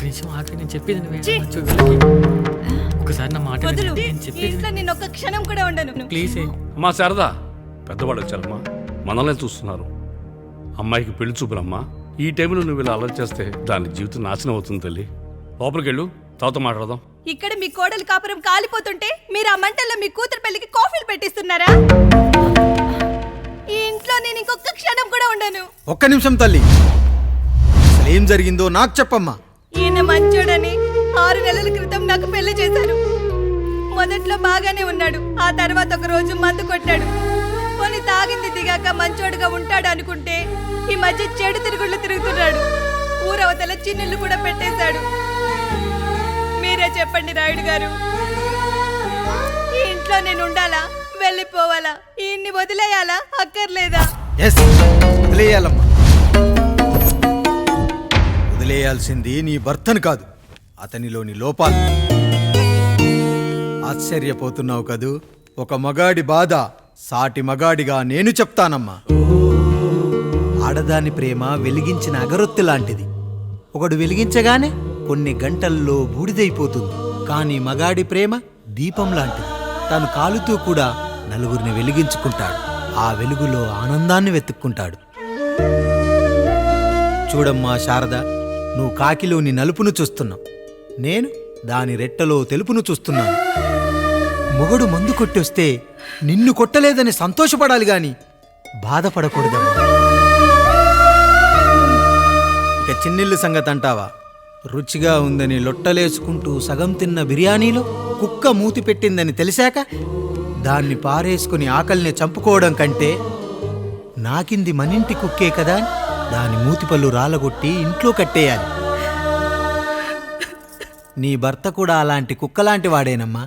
నిమిషం ఆఖరి నేను చెప్పేది నువ్వే ఛీ! మంచు వీళ్ళకి. ఒకసారి నా మాట వదులు. విను. నేను ఈ చెప్పేది ఇంట్లో నేను ఒక్క క్షణం కూడా ఉండను. ప్లీజ్ అమ్మా శారదా, పెద్దవాళ్ళు వచ్చారమ్మా, మనల్ని చూస్తున్నారు. అమ్మాయికి పెళ్లి చూపురమ్మా. ఈ టైంలో నువ్వు ఇలా అలర్ట్ చేస్తే దాని జీవితం నాశనం అవుతుంది తల్లి. లోపలికి వెళ్ళు, తర్వాత మాట్లాడదాం. ఇక్కడ మీ కోడలు కాపురం కాలిపోతుంటే మీరు ఆ మంటల్లో మీ కూతురు పెళ్లికి కాఫీలు పెట్టిస్తున్నారా? ఈ ఇంట్లో నేను ఇంకొక క్షణం కూడా ఉండను. ఒక్క నిమిషం తల్లి, అసలు ఏం జరిగిందో నాకు చెప్పమ్మా. ఈయన మంచోడని 6 నెలల క్రితం నాకు పెళ్లి చేశారు. మొదట్లో బాగానే ఉన్నాడు, ఆ తర్వాత ఒక రోజు మందు కొట్టాడు. కొన్ని తాగింది దిగాక మంచోడుగా ఉంటాడు అనుకుంటే ఈ మధ్య చెడు తిరుగుళ్ళు తిరుగుతున్నాడు. ఊరవతల చిన్నిళ్ళు కూడా పెట్టేశాడు. మీరే చెప్పండి రాయుడు గారు, ఈ ఇంట్లో నేను ఉండాలా, వెళ్ళిపోవాలా, ఈయన్ని వదిలేయాలా, అక్కర్లేదా? ఎస్, వదిలేయాలమ్మా. వదిలేయాల్సింది నీ భర్తను కాదు, అతనిలోని లోపాలు. ఆశ్చర్యపోతున్నావు కదూ? ఒక మగాడి బాధ సాటి మగాడిగా నేను చెప్తానమ్మా. ఆడదాని ప్రేమ వెలిగించిన అగరొత్తి లాంటిది. ఒకడు వెలిగించగానే కొన్ని గంటల్లో బూడిదైపోతుంది. కానీ మగాడి ప్రేమ దీపం లాంటిది. తాను కాలుతూ కూడా నలుగురిని వెలిగించుకుంటాడు. ఆ వెలుగులో ఆనందాన్ని వెతుక్కుంటాడు. చూడమ్మా శారద, నువ్వు కాకిలోని నలుపును చూస్తున్నావు, నేను దాని రెట్టలో తెలుపును చూస్తున్నాను. మొగడు మందు కొట్టొస్తే నిన్ను కొట్టలేదని సంతోషపడాలి గాని బాధపడకూడదమ్మా. ఇక చిన్నిల్లు సంగతి అంటావా? రుచిగా ఉందని లొట్టలేసుకుంటూ సగం తిన్న బిర్యానీలో కుక్క మూతి పెట్టిందని తెలిసాక దాన్ని పారేసుకుని ఆకలిని చంపుకోవడం కంటే నాకింది మనింటి కుక్కే కదా అని దాని మూతిపళ్ళు రాలగొట్టి ఇంట్లో కట్టేయాలి. నీ భర్త కూడా అలాంటి కుక్కలాంటి వాడేనమ్మా.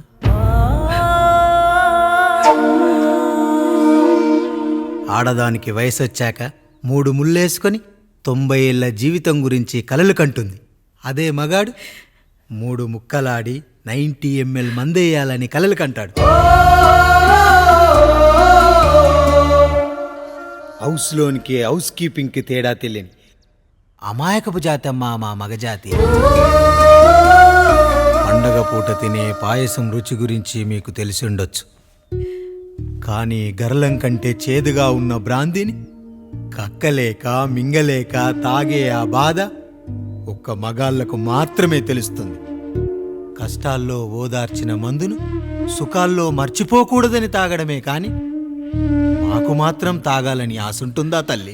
ఆడదానికి వయసొచ్చాక 3 ముళ్ళేసుకొని 90 ఏళ్ల జీవితం గురించి కలలు కంటుంది. అదే మగాడు 3 ముక్కలాడి 90 ml మందేయాలని కలలు కంటాడు. హౌస్లోనికి హౌస్ కీపింగ్కి తేడా తెలియని అమాయకపు జాతమ్మా మా మగజాతి. పండగ పూట తినే పాయసం రుచి గురించి మీకు తెలిసి ఉండొచ్చు. కానీ గరళం కంటే చేదుగా ఉన్న బ్రాందీని కక్కలేక మింగలేక తాగే ఆ బాధ ఒక్క మగాళ్లకు మాత్రమే తెలుస్తుంది. కష్టాల్లో ఓదార్చిన మందును సుఖాల్లో మర్చిపోకూడదని తాగడమే కాని మాకు మాత్రం తాగాలని ఆశుంటుందా తల్లి?